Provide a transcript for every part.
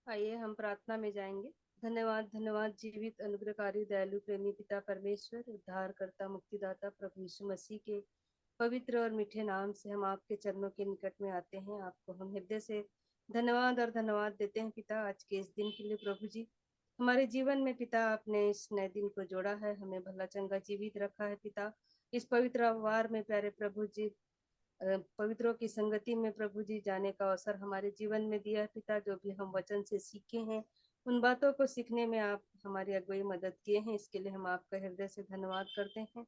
आइए हम प्रार्थना में जाएंगे। धन्यवाद धन्यवाद जीवित अनुग्रहकारी दयालु प्रेमी पिता परमेश्वर, उद्धारकर्ता मुक्तिदाता प्रभु यीशु मसीह के पवित्र और मीठे नाम से हम आपके चरणों के निकट में आते हैं। आपको हम हृदय से धन्यवाद और धन्यवाद देते हैं पिता, आज के इस दिन के लिए। प्रभु जी, हमारे जीवन में पिता आपने इस नए दिन को जोड़ा है, हमें भला चंगा जीवित रखा है पिता। इस पवित्र वार में प्यारे प्रभु जी, पवित्रों की संगति में प्रभु जी जाने का अवसर हमारे जीवन में दिया है पिता। जो भी हम वचन से सीखे हैं, उन बातों को सीखने में आप हमारी अगुवाई मदद किए हैं, इसके लिए हम आपका हृदय से धन्यवाद करते हैं।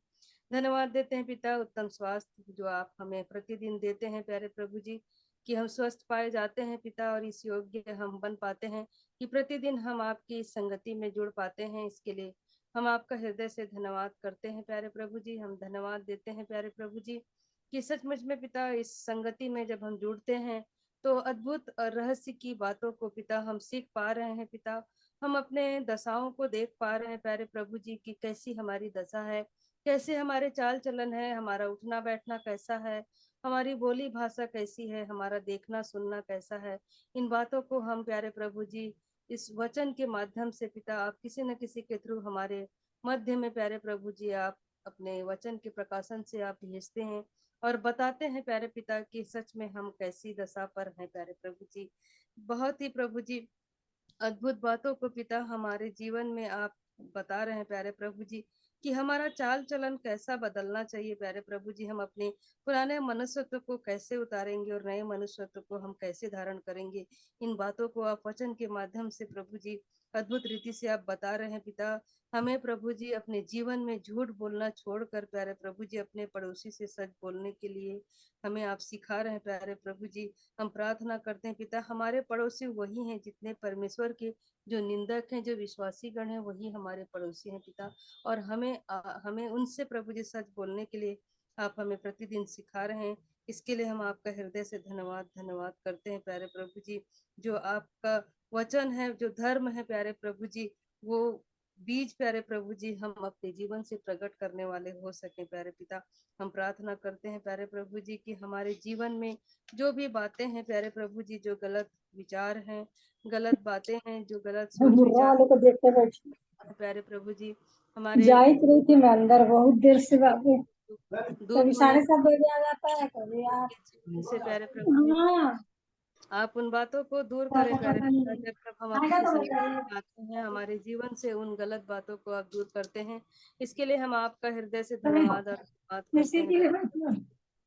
धन्यवाद देते हैं पिता उत्तम स्वास्थ्य जो आप हमें प्रतिदिन देते हैं प्यारे प्रभु जी, कि हम स्वस्थ पाए जाते हैं पिता, और इस योग्य हम बन पाते हैं कि प्रतिदिन हम आपकी संगति में जुड़ पाते हैं। इसके लिए हम आपका हृदय से धन्यवाद करते हैं प्यारे प्रभु जी। हम धन्यवाद देते हैं प्यारे प्रभु जी कि सचमुच में पिता इस संगति में जब हम जुड़ते हैं तो अद्भुत और रहस्य की बातों को पिता हम सीख पा रहे हैं पिता। हम अपने दशाओं को देख पा रहे हैं प्यारे प्रभु जी की कैसी हमारी दशा है, कैसे हमारे चाल चलन है, हमारा उठना बैठना कैसा है, हमारी बोली भाषा कैसी है, हमारा देखना सुनना कैसा है। इन बातों को हम प्यारे प्रभु जी इस वचन के माध्यम से पिता आप किसी न किसी के थ्रू हमारे मध्य में प्यारे प्रभु जी आप अपने वचन के प्रकाशन से आप भेजते हैं और बताते हैं प्यारे पिता कि सच में हम कैसी दशा पर हैं प्यारे प्रभु जी। बहुत ही प्रभु जी अद्भुत बातों को पिता हमारे जीवन में आप बता रहे हैं प्यारे प्रभु जी, कि हमारा चाल चलन कैसा बदलना चाहिए प्यारे प्रभु जी। हम अपने पुराने मनुष्यत्व को कैसे उतारेंगे और नए मनुष्यत्व को हम कैसे धारण करेंगे। इन बातों को आप वचन के माध्यम से प्रभु जी अद्भुत रीति से आप बता रहे हैं पिता। हमें प्रभु जी अपने जीवन में झूठ बोलना छोड़कर प्यारे प्रभु जी अपने पड़ोसी से सच बोलने के लिए हमें आप सिखा रहे हैं प्यारे प्रभु जी। हम प्रार्थना करते हैं पिता, हमारे पड़ोसी वही हैं जितने परमेश्वर के जो निंदक हैं, जो विश्वासी गण हैं, वही हमारे पड़ोसी हैं पिता। और हमें उनसे प्रभु जी सच बोलने के लिए आप हमें प्रतिदिन सिखा रहे हैं। इसके लिए हम आपका हृदय से धन्यवाद धन्यवाद करते हैं प्यारे प्रभु जी। जो आपका वचन है, जो धर्म है प्यारे प्रभु जी, वो बीज प्यारे प्रभु जी हम अपने जीवन से प्रकट करने वाले हो सके प्यारे पिता। हम प्रार्थना करते हैं प्यारे प्रभु जी कि हमारे जीवन में जो भी बातें हैं प्यारे प्रभु जी, जो गलत विचार हैं, गलत बातें हैं, जो गलत सोच बुढ़वा विचार वाले को देखते बैठी प्यारे प्रभु जी हमारे जाइत रही थी मैं अंदर बहुत देर से बाबू। दूर कभी होने 7:30 आ जाता है, कभी आठ। के जीवन से प्यारे प्रभु जी हाँ आप उन बातों को दूर करें प्यारे पिता। जब जब हम आपकी संगति में आते हैं, हमारे जीवन से उन गलत बातों को आप दूर करते हैं। इसके लिए हम आपका हृदय से धन्यवाद और धन्यवाद करते हैं प्यारे।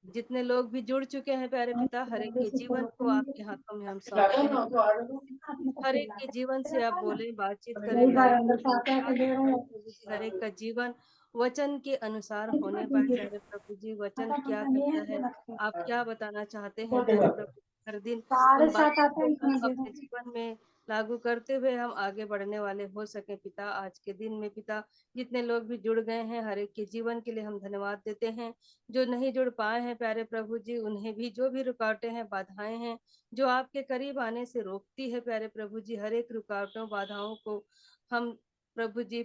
जितने लोग भी जुड़ चुके हैं प्यारे पिता, हर एक के जीवन को आपके हाथों में हम सौंपते हैं। हर एक के जीवन से आप बोले, बातचीत करें कई बार प्यारे अंदर प्रभु से जी। आके आके दे रहे प्यारे हैं। प्रभु जी हर एक का जीवन वचन के अनुसार होने पाए प्यारे प्रभु जी। वचन क्या कहता है, आप क्या बताना चाहते हैं प्यारे प्रभु। हर दिन साढ़े उन सात बातों आता को है हम इतना दे अपने जीवन में लागू करते हुए हम आगे बढ़ने वाले हो सके पिता। आज के दिन में पिता जितने लोग भी जुड़ गए हैं, हर एक के जीवन के लिए हम धन्यवाद देते हैं। जो नहीं जुड़ पाए हैं प्यारे प्रभु जी, उन्हें भी जो भी रुकावटें हैं, बाधाएं हैं, जो आपके करीब आने से रोकती है प्यारे प्रभु जी, हर एक रुकावटों बाधाओं को हम प्रभु जी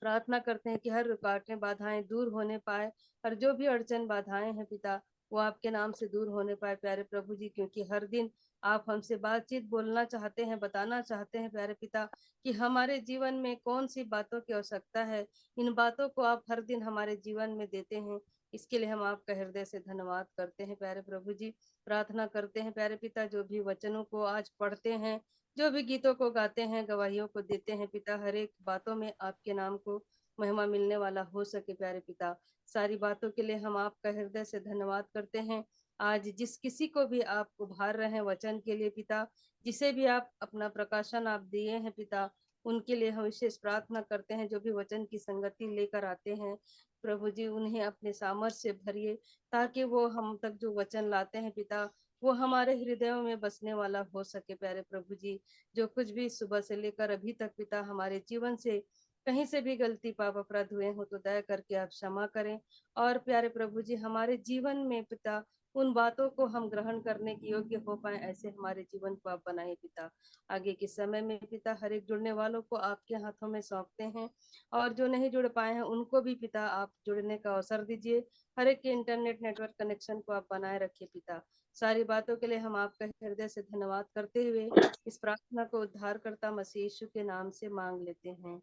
प्रार्थना करते हैं कि हर रुकावटें बाधाएं दूर होने पाए। और जो भी अड़चन बाधाएं हैं पिता, वो आपके नाम से दूर होने पाए प्यारे प्रभु जी। क्योंकि हर दिन आप हमसे बातचीत बोलना चाहते हैं, बताना चाहते हैं प्यारे पिता कि हमारे जीवन में कौन सी बातों की आवश्यकता है। इन बातों को आप हर दिन हमारे जीवन में देते हैं। इसके लिए हम आपका हृदय से धन्यवाद करते हैं प्यारे प्रभु जी। प्रार्थना करते हैं प्यारे पिता, जो भी वचनों को आज पढ़ते हैं, जो भी गीतों को गाते हैं, गवाहियों को देते हैं पिता, हर एक बातों में आपके नाम को महिमा मिलने वाला हो सके प्यारे पिता। सारी बातों के लिए हम आपका हृदय से धन्यवाद करते हैं। आज जिस किसी को भी आप उभार रहे हैं वचन के लिए पिता, जिसे भी आप अपना प्रकाशन आप दिए हैं पिता, उनके लिए हम विशेष प्रार्थना करते हैं। जो भी वचन की संगति लेकर आते हैं प्रभु जी, उन्हें अपने सामर्थ्य से भरिए, ताकि वो हम तक जो वचन लाते हैं पिता, वो हमारे हृदयों में बसने वाला हो सके प्यारे प्रभु जी। जो कुछ भी सुबह से लेकर अभी तक पिता हमारे जीवन से कहीं से भी गलती पाप अपराध हुए हो तो दया करके आप क्षमा करें। और प्यारे प्रभु जी हमारे जीवन में पिता उन बातों को हम ग्रहण करने के योग्य हो पाए, ऐसे हमारे जीवन को आप बनाए पिता। आगे के समय में पिता हर एक जुड़ने वालों को आपके हाथों में सौंपते हैं, और जो नहीं जुड़ पाए हैं उनको भी पिता आप जुड़ने का अवसर दीजिए। हर एक के इंटरनेट नेटवर्क कनेक्शन को आप बनाए रखिए पिता। सारी बातों के लिए हम आपका हृदय से धन्यवाद करते हुए इस प्रार्थना को उद्धारकर्ता मसीह यीशु के नाम से मांग लेते हैं,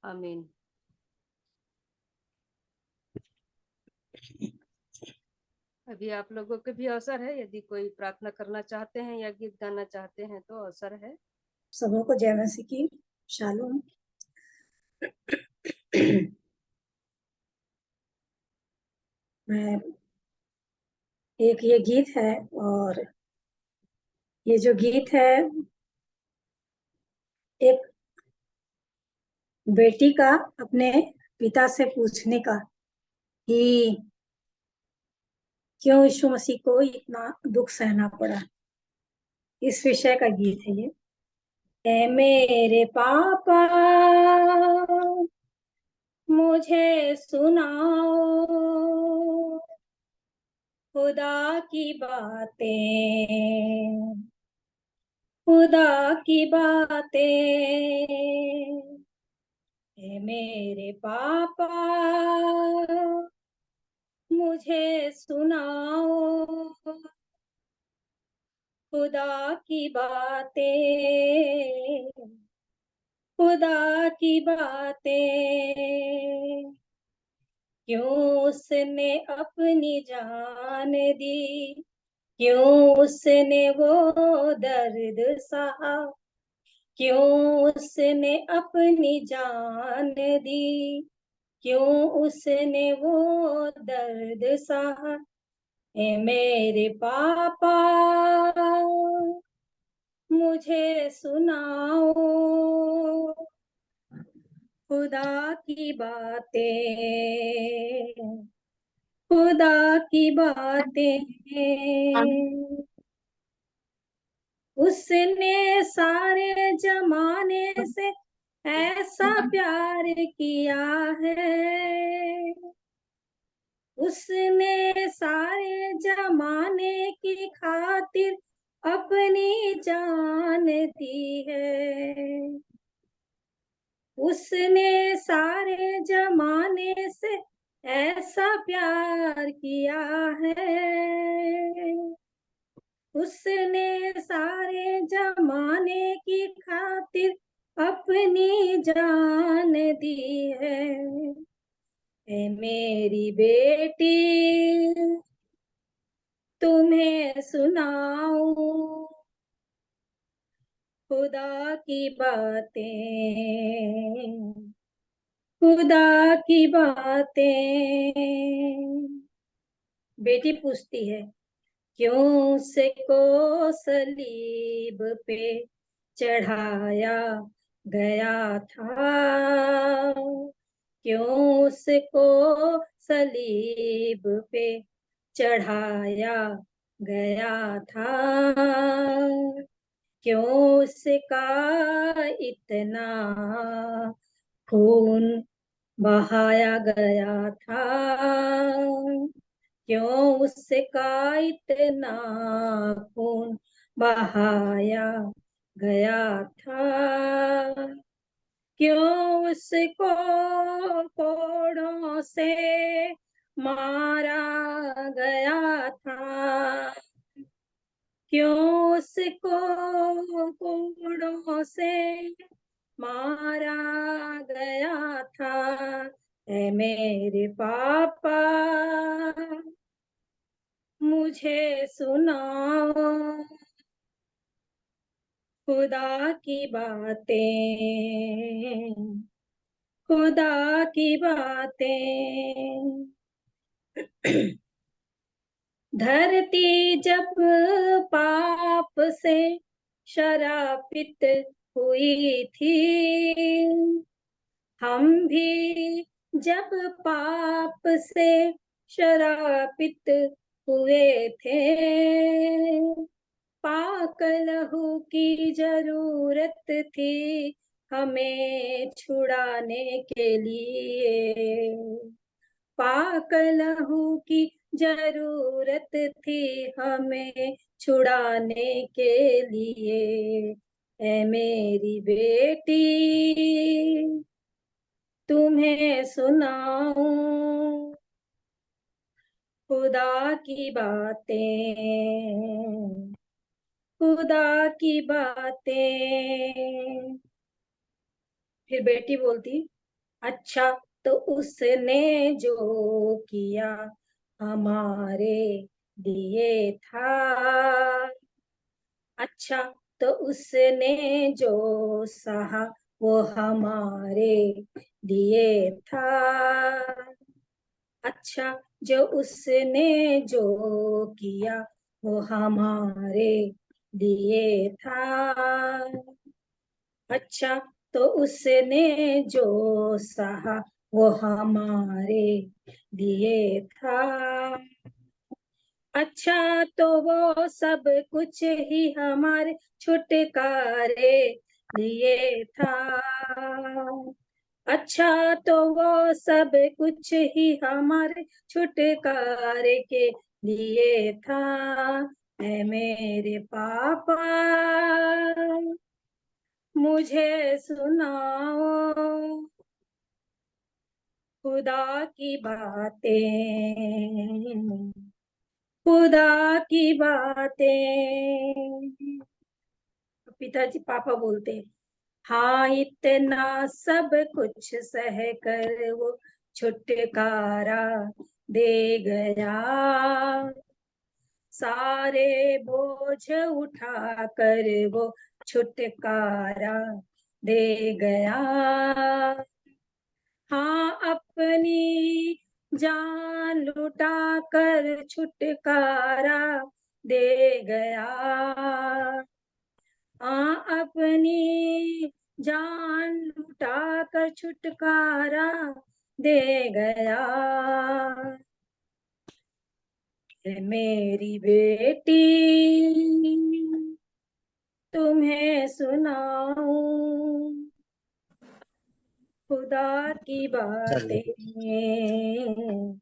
आमीन। अभी आप लोगों के भी अवसर है, यदि कोई प्रार्थना करना चाहते हैं या गीत गाना चाहते हैं तो अवसर है। सबों को जय मसीह की शालोम। मैं एक ये गीत है, और ये जो गीत है एक बेटी का अपने पिता से पूछने का कि क्यों यीशु मसीह को इतना दुख सहना पड़ा, इस विषय का गीत है ये। ऐ मेरे पापा मुझे सुनाओ खुदा की बातें, खुदा की बातें। ऐ मेरे पापा मुझे सुनाओ खुदा की बातें, खुदा की बातें। क्यों उसने अपनी जान दी, क्यों उसने वो दर्द सहा, क्यों उसने अपनी जान दी, क्यों उसने वो दर्द सहा। ऐ मेरे पापा मुझे सुनाओ खुदा की बातें, खुदा की बातें। उसने सारे जमाने से ऐसा प्यार किया है, उसने सारे जमाने की खातिर अपनी जान दी है, उसने सारे जमाने से ऐसा प्यार किया है, उसने सारे जमाने की खातिर अपनी जान दी है। ऐ मेरी बेटी तुम्हें सुनाऊं खुदा की बातें, खुदा की बातें। बेटी पूछती है क्यों से को सलीब पे चढ़ाया गया था, क्यों उसको सलीब पे चढ़ाया गया था, क्यों उसका इतना खून बहाया गया था, क्यों उसका इतना खून बहाया गया था, क्यों उसको कोड़ों से मारा गया था, क्यों उसको कोड़ों से मारा गया था। ऐ मेरे पापा मुझे सुनाओ खुदा की बातें, खुदा की बातें। धरती जब पाप से शरापित हुई थी, हम भी जब पाप से शरापित हुए थे, पाक लहू की जरूरत थी हमें छुड़ाने के लिए, पाक लहू की जरूरत थी हमें छुड़ाने के लिए। ऐ मेरी बेटी तुम्हें सुनाऊं खुदा की बातें, खुदा की बातें। फिर बेटी बोलती, अच्छा तो उसने जो किया हमारे लिए था। अच्छा तो उसने जो सहा वो हमारे लिए था। अच्छा जो उसने जो किया वो हमारे लिए था। अच्छा तो उसने जो सहा वो हमारे लिए था। अच्छा तो वो सब कुछ ही हमारे छुटकारे लिए था। अच्छा तो वो सब कुछ ही हमारे छुटकारे के लिए था। ऐ मेरे पापा मुझे सुनाओ खुदा की बातें, खुदा की बातें। पिताजी पापा बोलते, हाँ इतना सब कुछ सह कर वो छुटकारा दे गया। सारे बोझ उठा कर वो छुटकारा दे गया। हाँ अपनी जान लुटा कर छुटकारा दे गया। हाँ अपनी जान लुटा कर छुटकारा दे गया। मेरी बेटी तुम्हें सुनाऊं खुदा की बातें, चलिए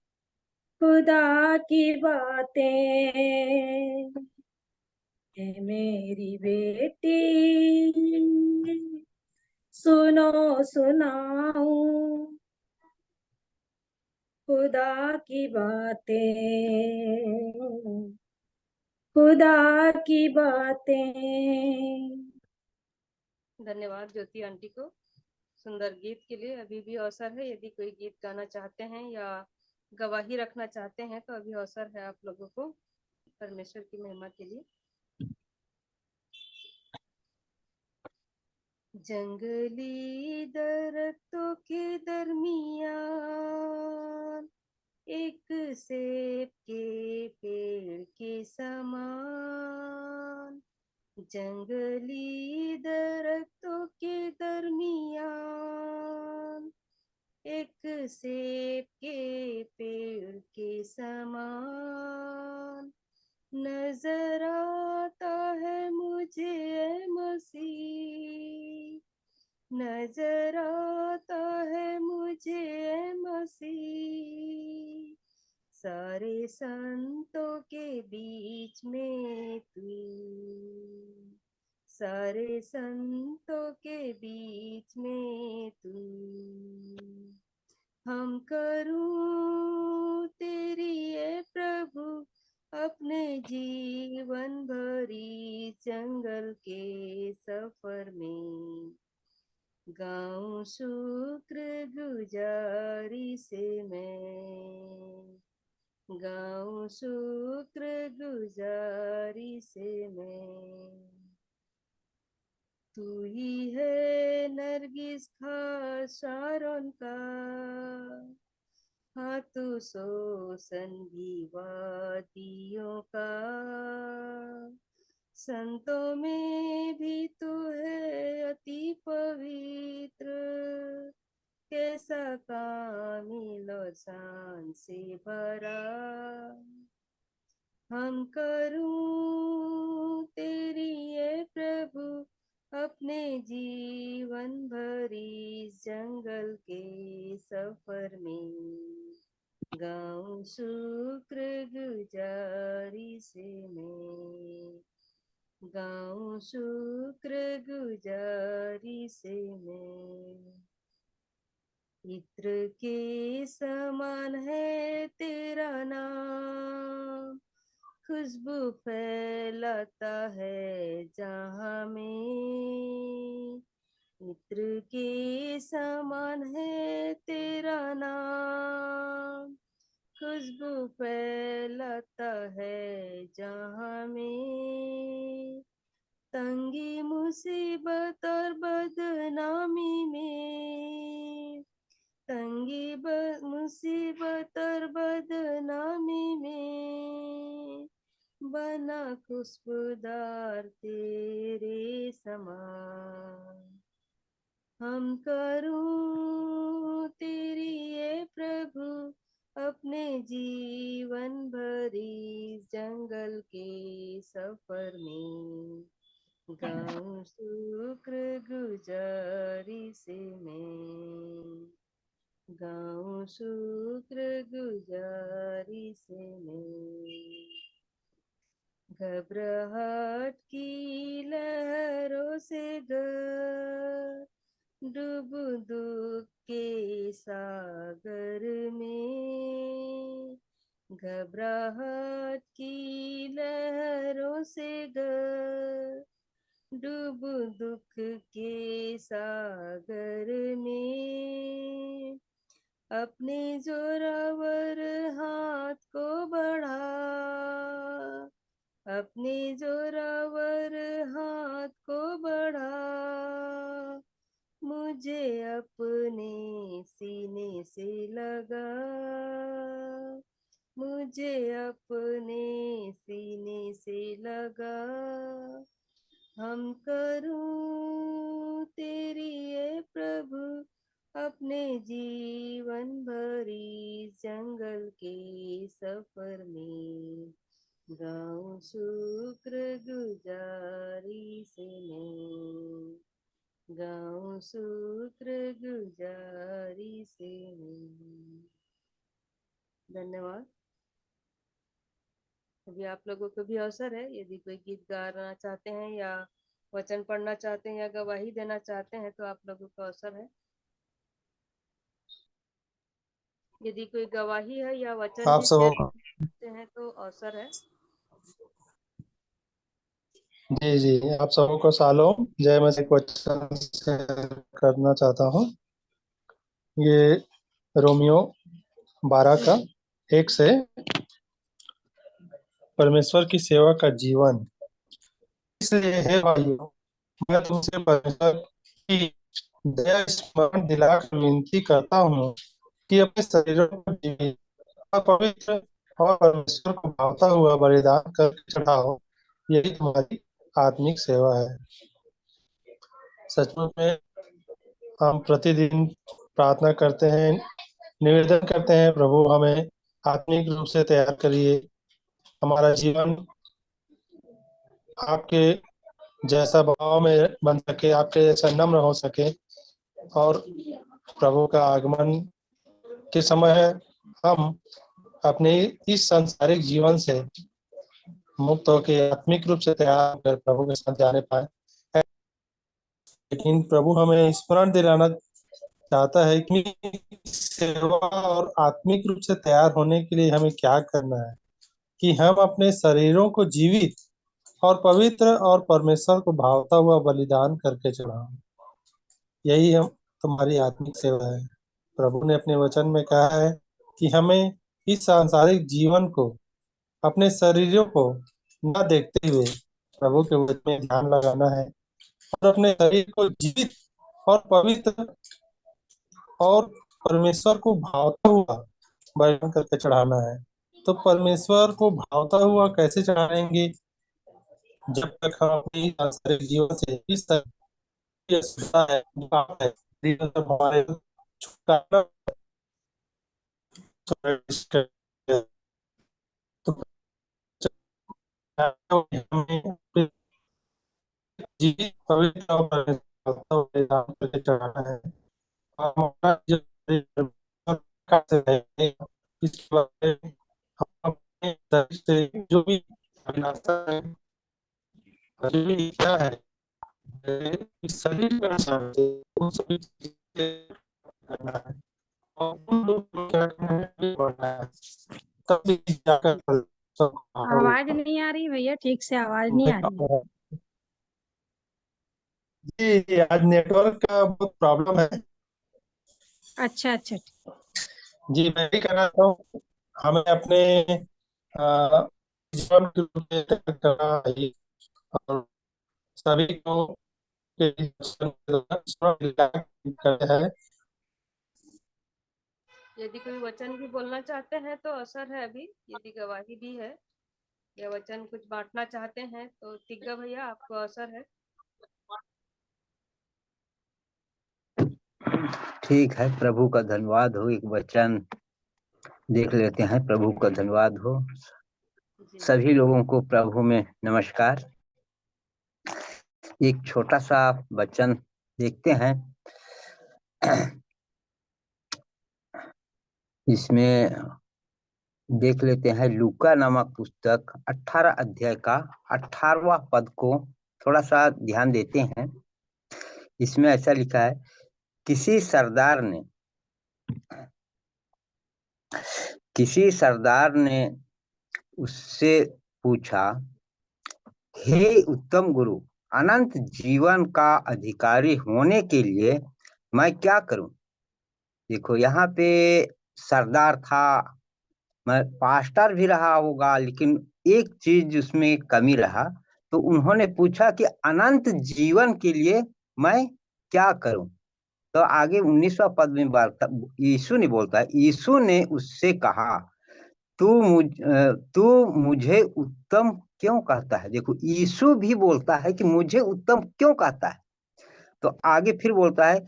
खुदा की बातें। मेरी बेटी सुनो सुनाऊं खुदा की बातें, खुदा की बातें। धन्यवाद ज्योति आंटी को सुंदर गीत के लिए। अभी भी अवसर है, यदि कोई गीत गाना चाहते हैं या गवाही रखना चाहते हैं तो अभी अवसर है आप लोगों को परमेश्वर की महिमा के लिए। जंगली दरख्तों के दरमियान एक सेब के पेड़ के समान, जंगली दरख्तों के दरमियान एक सेब के पेड़ के समान नजर आता है मुझे ऐ मसीह, नजर आता है मुझे ऐ मसीह। सारे संतों के बीच में तू, सारे संतों के बीच में तू। हम करूं तेरी ए प्रभु अपने जीवन भरी जंगल के सफर में, गाऊं शुक्र गुजारी से मैं, गाऊं शुक्र गुजारी से मैं। तू ही है नरगिस खास शारोन का, हाँ तू सोसन भी वादियों का, संतों में भी तू है अति पवित्र, कैसा कामिल और शान से भरा। हम करूं तेरी ये प्रभु अपने जीवन भरी जंगल के सफर में, गाऊं शुक्र गुजारी से मैं, गाऊं शुक्र गुजारी से मैं। इत्र के समान है तेरा नाम, खुशबू फैलाता है जहां में। इत्र के समान है तेरा नाम, खुशबू फैलाता है जहां में। तंगी मुसीबत और बदनामी में, तंगी मुसीबत और बदनामी में, बना खुशबूदार तेरे समान। हम करूं तेरी ये प्रभु अपने जीवन भरी जंगल के सफर में। गाऊं शुक्र गुजारी से मैं, गाऊं शुक्र गुजारी से मैं। घबराहट की लहरों से डूब दुख के सागर में। घबराहट की लहरों से डूब दुख के सागर में। अपने जोरावर हाथ को बढ़ा, अपने जोरावर हाथ को बढ़ा, मुझे अपने सीने से लगा, मुझे अपने सीने से लगा। हम करूं तेरी ये प्रभु अपने जीवन भरी जंगल के सफर में। गाऊं शुक्र गुजारी से मैं, गाऊं शुक्र गुजारी से मैं। धन्यवाद। अभी आप लोगों को भी अवसर है, यदि कोई गीत गाना चाहते हैं या वचन पढ़ना चाहते हैं या गवाही देना चाहते हैं तो आप लोगों को अवसर है। यदि कोई गवाही है या वचन आप भी शेयर सबको करते हैं तो अवसर है। जी जी, आप सबको सालों जय मसीह क्वेश्चन करना चाहता हूँ। ये रोमियो 12 का 1 से, परमेश्वर की सेवा का जीवन। इसलिए हे भाइयों, मैं तुमसे परमेश्वर की दया स्मरण दिलाकर विनती करता हूँ कि अपने शरीरों को जीवित और पवित्र और परमेश्वर को भावता हुआ बलिदान करके चढ़ाओ, यही तुम्हारी आत्मिक सेवा है। सचमुच में हम प्रतिदिन प्रार्थना करते हैं, निवेदन करते हैं, प्रभु हमें आत्मिक रूप से तैयार करिए, हमारा जीवन आपके जैसा भाव में बन सके, आपके जैसा नम्र हो सके, और प्रभु का आगमन के समय हम अपने इस सांसारिक जीवन से मुक्त होकर आत्मिक रूप से तैयार होकर प्रभु के साथ जाने पाए। लेकिन प्रभु हमें स्मरण दिलाना चाहता है कि सेवा और आत्मिक रूप से तैयार होने के लिए हमें क्या करना है, कि हम अपने शरीरों को जीवित और पवित्र और परमेश्वर को भावता हुआ बलिदान करके चढ़ाओ, यही हम तुम्हारी आत्मिक सेवा है। प्रभु ने अपने वचन में कहा है कि हमें इस सांसारिक जीवन को, अपने शरीरों को न देखते हुए प्रभु के वचन में ध्यान लगाना है और अपने शरीर को जीवित और पवित्र और परमेश्वर को भावता हुआ बलिदान करके चढ़ाना है। तो परमेश्वर को भावता हुआ कैसे चढ़ाएंगे? जब तक हम अपने सांसारिक जीवन से इस तरह की असुविधा है, पाप है, जीवन तक हमारे छुटकारा तो हमें जीवित पवित्र और परमेश्वर को बलिदान करके चढ़ाना है। और हमारा जो शरीर है, इसके बारे में हम अपने शरीर से जो भी अभिलाषा है, जो भी इच्छा है, इस शरीर में शांति, उन सभी चीजें करना है और उन लोगों को क्या करना है, आगे बढ़ना है, तभी जाकर फल सब आवाज होगा। नहीं आ रही भैया, ठीक से आवाज नहीं आ रही है। जी, आज नेटवर्क का बहुत प्रॉब्लम है। अच्छा अच्छा। जी, मैं भी कर रहा हूँ। हमें अपने अ, जीवन के लिए त्याग करना है और सभी को के जीवन के दौरान स्वयं त्याग करना है। यदि कोई वचन भी बोलना चाहते हैं तो अवसर है अभी, यदि गवाही भी है या वचन कुछ बांटना चाहते हैं तो तिग्गा भैया आपको अवसर है। ठीक है, प्रभु का धन्यवाद हो। एक वचन देख लेते हैं। प्रभु का धन्यवाद हो। जी सभी लोगों को प्रभु में नमस्कार। एक छोटा सा वचन देखते हैं। इसमें देख लेते हैं लूका नामक पुस्तक 18 अध्याय का 18वां पद को थोड़ा सा ध्यान देते हैं। इसमें ऐसा लिखा है, किसी सरदार ने उससे पूछा, हे उत्तम गुरु, अनंत जीवन का अधिकारी होने के लिए मैं क्या करूं? देखो, यहाँ पे सरदार था, मैं पास्टर भी रहा होगा, लेकिन एक चीज उसमें कमी रहा। तो उन्होंने पूछा कि अनंत जीवन के लिए मैं क्या करूं? तो आगे 19वां पद में यीशु ने बोलता है, यीशु ने उससे कहा, तू मुझे उत्तम क्यों कहता है? देखो, यीशु भी बोलता है कि मुझे उत्तम क्यों कहता है। तो आगे फिर बोलता है,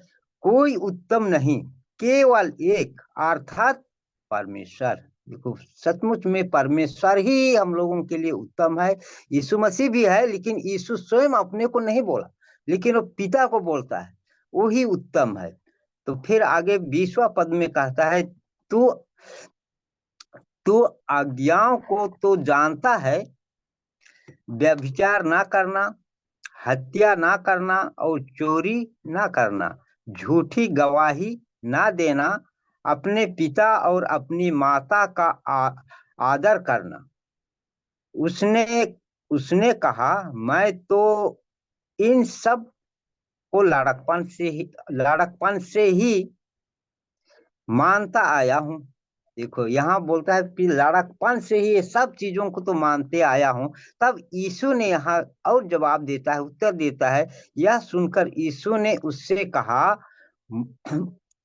कोई उत्तम नहीं, केवल एक, अर्थात परमेश्वर। देखो, सचमुच में परमेश्वर ही हम लोगों के लिए उत्तम है। यीशु मसीह भी है, लेकिन यीशु स्वयं अपने को नहीं बोला, लेकिन वो पिता को बोलता है, वो ही उत्तम है। तो फिर आगे 20वां पद में कहता है, तू तू आज्ञाओं को तो जानता है, व्यभिचार ना करना, हत्या ना करना और चोरी ना करना, झूठी गवाही ना देना, अपने पिता और अपनी माता का आदर करना। उसने उसने कहा, मैं तो इन सब को लड़कपन से ही मानता आया हूँ। देखो, यहाँ बोलता है कि लड़कपन से ही ये सब चीजों को तो मानते आया हूँ। तब यीशु ने यहाँ और जवाब देता है, उत्तर देता है। यह सुनकर यीशु ने उससे कहा,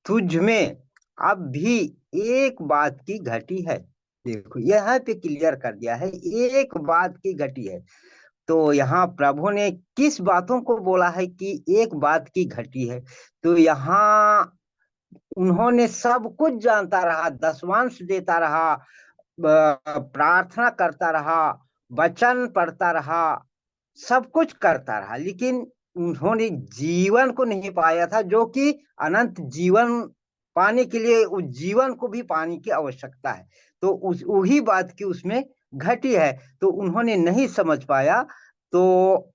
तुझ में अब भी एक बात की घटी है। देखो, यहाँ पे क्लियर कर दिया है, एक बात की घटी है। तो यहाँ प्रभु ने किस बातों को बोला है कि एक बात की घटी है? तो यहाँ उन्होंने सब कुछ जानता रहा, दशवांश देता रहा, प्रार्थना करता रहा, वचन पढ़ता रहा, सब कुछ करता रहा, लेकिन उन्होंने जीवन को नहीं पाया था, जो कि अनंत जीवन पाने के लिए उस जीवन को भी पाने की आवश्यकता है। तो उस वही बात की उसमें घटी है, तो उन्होंने नहीं समझ पाया। तो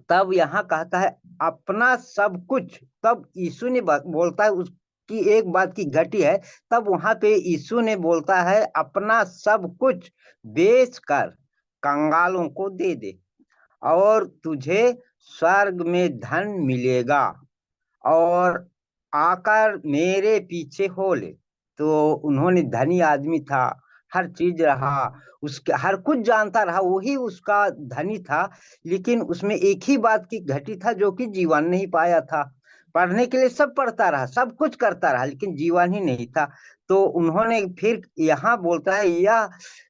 तब यहाँ कहता है अपना सब कुछ, तब यीशु ने बोलता है उसकी एक बात की घटी है। तब वहां पे यीशु ने बोलता है, अपना सब कुछ बेच कर कंगालों को दे दे और तुझे स्वर्ग में धन मिलेगा, और आकर मेरे पीछे हो ले। तो उन्होंने धनी आदमी था, हर चीज रहा, उसके हर कुछ जानता रहा, वही उसका धनी था, लेकिन उसमें एक ही बात की घटी था, जो कि जीवन नहीं पाया था। पढ़ने के लिए सब पढ़ता रहा, सब कुछ करता रहा, लेकिन जीवन ही नहीं था। तो उन्होंने फिर यहाँ बोलता है,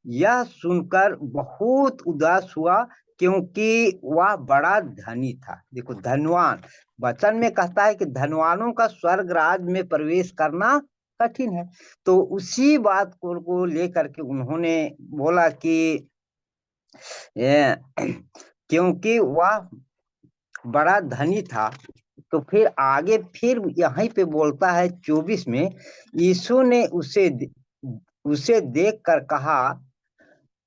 यह सुनकर बहुत उदास हुआ, क्योंकि वह बड़ा धनी था। देखो, धनवान, वचन में कहता है कि धनवानों का स्वर्ग राज में प्रवेश करना कठिन है। तो उसी बात को लेकर के उन्होंने बोला कि क्योंकि वह बड़ा धनी था। तो फिर आगे फिर यहीं पे बोलता है 24 में, यीशु ने उसे उसे देखकर कहा,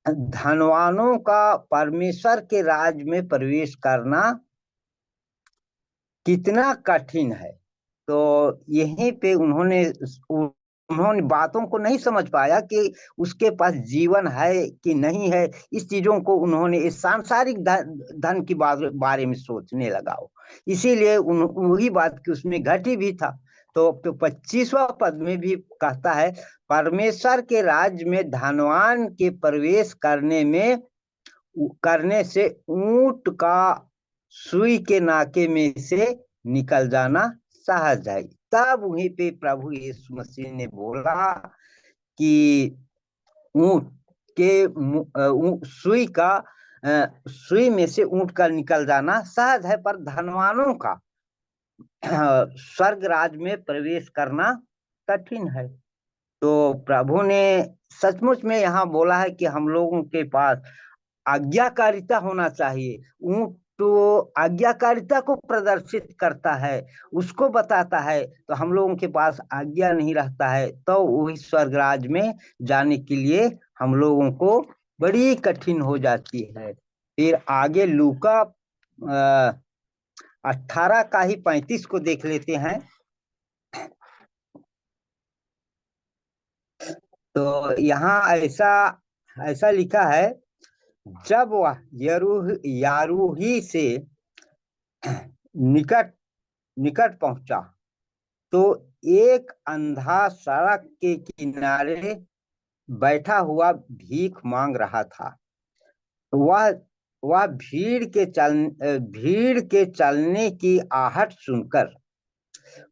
धनवानों का परमेश्वर के राज्य में प्रवेश करना कितना कठिन है। तो यहीं पे उन्होंने बातों को नहीं समझ पाया कि उसके पास जीवन है कि नहीं है। इस चीजों को उन्होंने इस सांसारिक धन की बारे में सोचने लगा हो, इसीलिए वही बात की उसमें घटी भी था। तो 25वां पद में भी कहता है, परमेश्वर के राज्य में धनवान के प्रवेश करने से ऊंट का सुई के नाके में से निकल जाना सहज है। तब वहीं पे प्रभु यीशु मसीह ने बोला कि ऊंट के सुई में से ऊंट का निकल जाना सहज है, पर धनवानों का स्वर्ग राज में प्रवेश करना कठिन है। तो प्रभु ने सचमुच में यहाँ बोला है कि हम लोगों के पास आज्ञाकारिता होना चाहिए। ऊंट तो आज्ञाकारिता को प्रदर्शित करता है, उसको बताता है। तो हम लोगों के पास आज्ञा नहीं रहता है, तो वही स्वर्ग राज में जाने के लिए हम लोगों को बड़ी कठिन हो जाती है। फिर आगे लूका 18 का ही 35 को देख लेते हैं। तो यहाँ ऐसा ऐसा लिखा है, जब वह यारूही से निकट निकट पहुंचा तो एक अंधा सड़क के किनारे बैठा हुआ भीख मांग रहा था। वह भीड़ के चलने की आहट सुनकर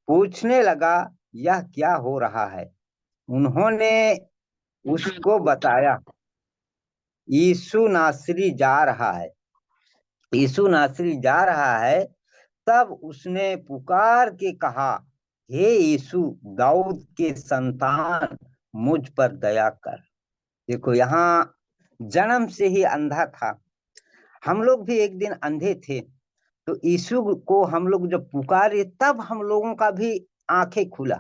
पूछने लगा, यह क्या हो रहा है? उन्होंने उसको बताया, यीशु नासरी जा रहा है, यीशु नासरी जा रहा है। तब उसने पुकार के कहा, हे यीशु, दाऊद के संतान, मुझ पर दया कर। देखो, यहाँ जन्म से ही अंधा था। हम लोग भी एक दिन अंधे थे, तो यीशु को हम लोग जब पुकारे तब हम लोगों का भी आंखें खुला।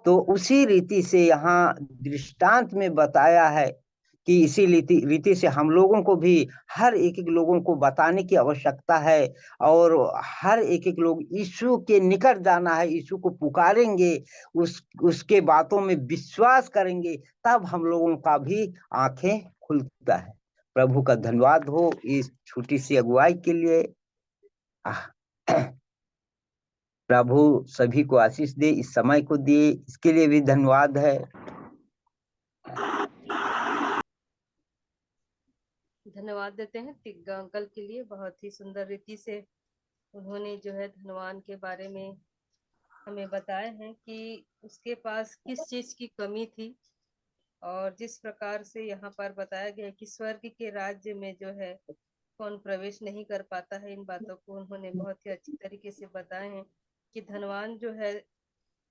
तो उसी रीति से यहाँ दृष्टांत में बताया है कि इसी रीति से हम लोगों को भी हर एक लोगों को बताने की आवश्यकता है, और हर एक लोग यीशु के निकट जाना है। यीशु को पुकारेंगे, उसके बातों में विश्वास करेंगे, तब हम लोगों का भी आंखें खुलता है। प्रभु का धन्यवाद हो इस छोटी सी अगुवाई के लिए। प्रभु सभी को आशीष दे, इस समय को दिए इसके लिए भी धन्यवाद है। धन्यवाद देते हैं तिग्गा अंकल के लिए। बहुत ही सुंदर रीति से उन्होंने जो है धनवान के बारे में हमें बताया है कि उसके पास किस चीज की कमी थी, और जिस प्रकार से यहाँ पर बताया गया कि स्वर्ग के राज्य में जो है कौन प्रवेश नहीं कर पाता है। इन बातों को उन्होंने बहुत ही अच्छी तरीके से बताए हैं कि धनवान जो है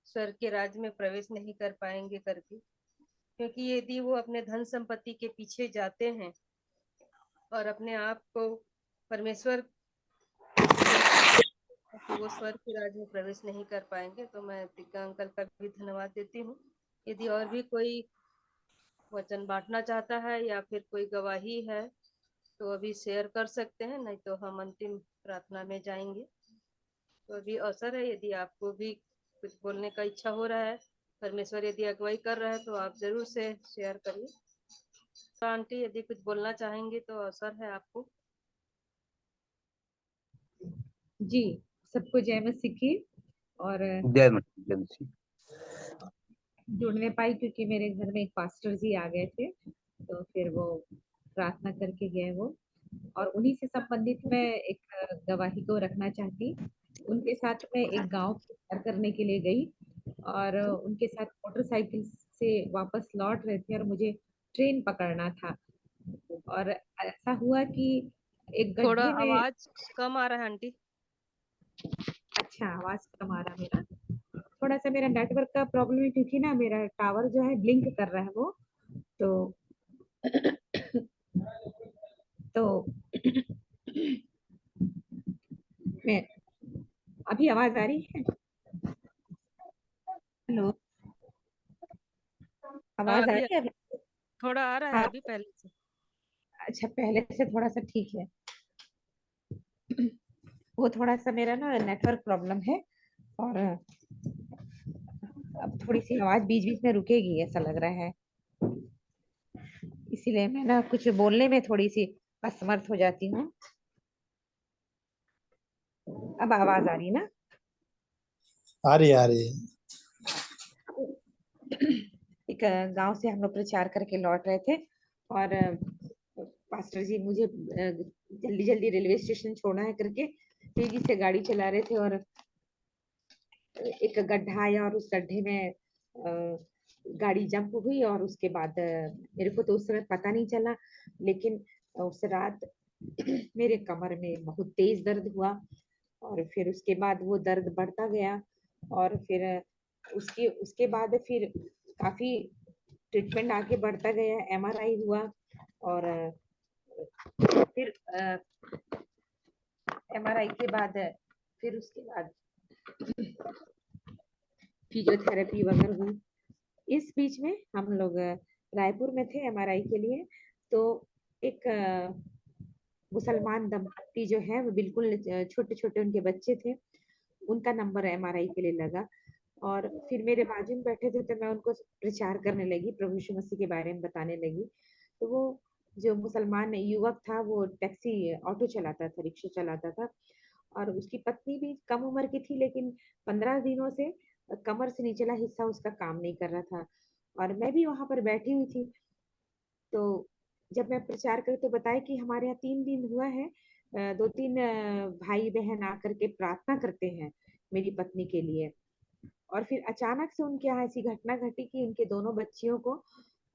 स्वर्ग के राज्य में प्रवेश नहीं कर पाएंगे करके, क्योंकि यदि वो अपने धन संपत्ति के पीछे जाते हैं और अपने आप को परमेश्वर तो वो स्वर्ग के राज्य में प्रवेश नहीं कर पाएंगे। तो मैं तिग्गा अंकल का भी धन्यवाद देती हूँ। यदि और भी कोई वचन बांटना चाहता है या फिर कोई गवाही है तो अभी शेयर कर सकते हैं, नहीं तो हम अंतिम प्रार्थना में जाएंगे। तो अभी अवसर है, यदि आपको भी कुछ बोलने का इच्छा हो रहा है, परमेश्वर यदि अगुवाई कर रहा है तो आप जरूर से शेयर करिए। तो आंटी यदि कुछ बोलना चाहेंगे तो अवसर है आपको। जी, सबको जय मसीह की। और जय मसीह। जुड़ नहीं पाई क्योंकि मेरे घर में एक पास्टर जी आ गए थे, तो फिर वो प्रार्थना करके गए वो। और उन्हीं से संबंधित मैं एक गवाही को रखना चाहती। उनके साथ मैं एक गांव सैर करने के लिए गई, और उनके साथ मोटरसाइकिल से वापस लौट रहे थे और मुझे ट्रेन पकड़ना था। और ऐसा हुआ कि एक थोड़ा गड्ढे में। आवाज कम आ रहा है आंटी। अच्छा, आवाज कम आ रहा मेरा। थोड़ा सा मेरा नेटवर्क का प्रॉब्लम है, क्योंकि ना मेरा टावर जो है ब्लिंक कर रहा है वो। तो तो मैं अभी आवाज आ रही है? हेलो। आवाज आ अभी रही है? थोड़ा आ रहा है हाँ, अभी पहले से। अच्छा पहले से थोड़ा सा ठीक है। वो थोड़ा सा मेरा ना नेटवर्क प्रॉब्लम है, और अब थोड़ी सी आवाज बीच बीच में रुकेगी ऐसा लग रहा है, इसीलिए मैं ना कुछ बोलने में थोड़ी सी असमर्थ हो जाती हूँ। अब आवाज आ रही ना? आ रही आ रही। एक गांव से हम लोग प्रचार करके लौट रहे थे, और पास्टर जी मुझे जल्दी जल्दी रेलवे स्टेशन छोड़ना है करके तेजी से गाड़ी चला रहे थे, और एक गड्ढा आया और उस गड्ढे में गाड़ी जंप हुई, और उसके बाद मेरे को तो उस समय पता नहीं चला, लेकिन उस रात मेरे कमर में बहुत तेज दर्द हुआ, और फिर उसके बाद वो दर्द बढ़ता गया, और फिर उसके उसके बाद फिर काफी ट्रीटमेंट आगे बढ़ता गया, एमआरआई हुआ, और फिर एमआरआई के बाद फिर उसके बाद फिजियोथेरेपी वगैरह हुई। इस बीच में हम लोग रायपुर में थे एमआरआई के लिए, तो एक मुसलमान दंपति जो है वो बिल्कुल छोटे छोटे उनके बच्चे थे, उनका नंबर एमआरआई के लिए लगा, और फिर मेरे बाजू में बैठे थे तो मैं उनको प्रचार करने लगी, प्रभु यीशु मसीह के बारे में बताने लगी। तो वो जो मुसलमान युवक था वो टैक्सी ऑटो चलाता था, रिक्शा चलाता था, और उसकी पत्नी भी कम उम्र की थी, लेकिन 15 दिनों से कमर से निचला हिस्सा उसका काम नहीं कर रहा था, और मैं भी वहां पर बैठी हुई थी। तो जब मैं प्रचार कर तो बताया कि हमारे यहाँ 3 दिन हुआ है, 2-3 भाई बहन आकर के प्रार्थना करते हैं मेरी पत्नी के लिए, और फिर अचानक से उनके यहाँ ऐसी घटना घटी कि उनके दोनों बच्चियों को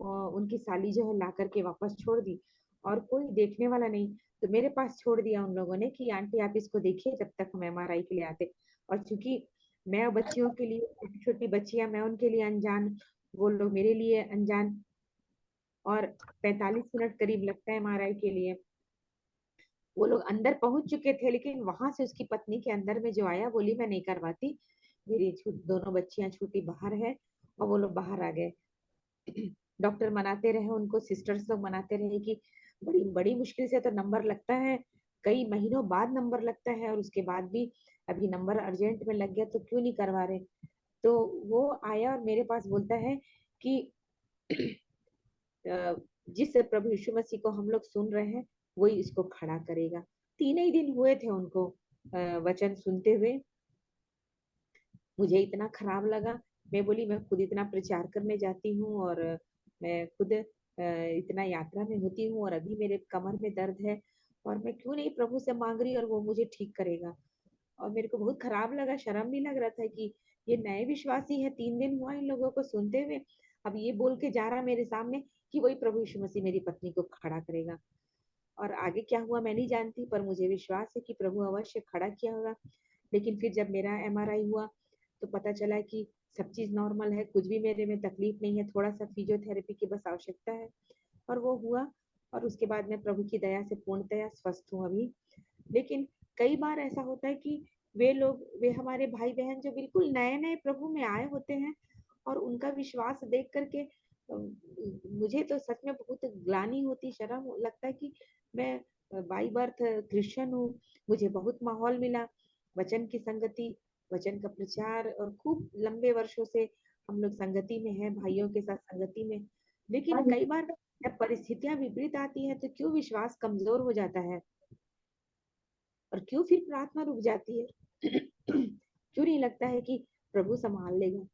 उनकी साली जो है ला करके वापस छोड़ दी, और कोई देखने वाला नहीं, तो मेरे पास छोड़ दिया उन लोगों ने कि आंटी आप इसको देखिए जब तक हम एमआरआई के लिए आते। और चूंकि मैं बच्चियों के लिए, छोटी छोटी बच्चियां, मैं उनके लिए अनजान, वो लोग मेरे लिए अनजान, और 45 मिनट करीब लगता है एमआरआई के लिए। वो लोग अंदर पहुंच चुके थे, लेकिन वहां से उसकी पत्नी के अंदर में जो आया, बोली मैं नहीं करवाती, मेरी दोनों बच्चियां छोटी बाहर है, और वो लोग बाहर आ गए। डॉक्टर मनाते रहे उनको, सिस्टर्स लोग मनाते रहे कि बड़ी बड़ी मुश्किल से तो नंबर लगता है, कई महीनों बाद नंबर लगता है, और उसके बाद भी अभी नंबर अर्जेंट में लग गया तो क्यों नहीं करवा रहे। तो वो आया और मेरे पास बोलता है कि जिस प्रभु यीशु मसीह को हम लोग सुन रहे हैं वही इसको खड़ा करेगा। 3 ही दिन हुए थे उनको वचन सुनते हुए। मुझे इतना खराब लगा, मैं बोली मैं खुद इतना प्रचार करने जाती हूँ, और मैं खुद इतना यात्रा में होती हूँ, और अभी मेरे कमर में दर्द है, और मैं क्यों नहीं प्रभु से मांग रही और वो मुझे ठीक करेगा। और मेरे को बहुत खराब लगा, शर्म नहीं लग रहा था कि ये नए विश्वासी है, 3 दिन हुआ इन लोगों को सुनते हुए, अब ये बोल के जा रहा मेरे सामने कि वही प्रभु यीशु मसीह मेरी पत्नी को खड़ा करेगा। और आगे क्या हुआ मैं नहीं जानती, पर मुझे विश्वास है कि प्रभु अवश्य खड़ा किया होगा। लेकिन फिर जब मेरा एमआरआई हुआ तो पता चला कि सब चीज नॉर्मल है, कुछ भी मेरे में तकलीफ नहीं है, थोड़ा सा फिजियोथेरेपी की बस आवश्यकता है, और वो हुआ। और उसके बाद मैं प्रभु की दया से पूर्णतया स्वस्थ हूँ अभी। लेकिन कई बार ऐसा होता है कि वे हमारे भाई बहन जो बिल्कुल नए नए प्रभु में आए होते हैं, और उनका विश्वास देख करके मुझे तो सच में बहुत ग्लानि होती, शर्म लगता है कि मैं बाई बर्थ क्रिश्चियन हूँ। मुझे बहुत माहौल मिला, वचन की संगति, वचन का प्रचार, और खूब लंबे वर्षों से हम लोग संगति में हैं, भाइयों के साथ संगति में। लेकिन कई बार जब परिस्थितियां विपरीत आती है तो क्यों विश्वास कमजोर हो जाता है, और क्यों फिर प्रार्थना रुक जाती है। क्यों नहीं लगता है कि प्रभु संभाल लेगा।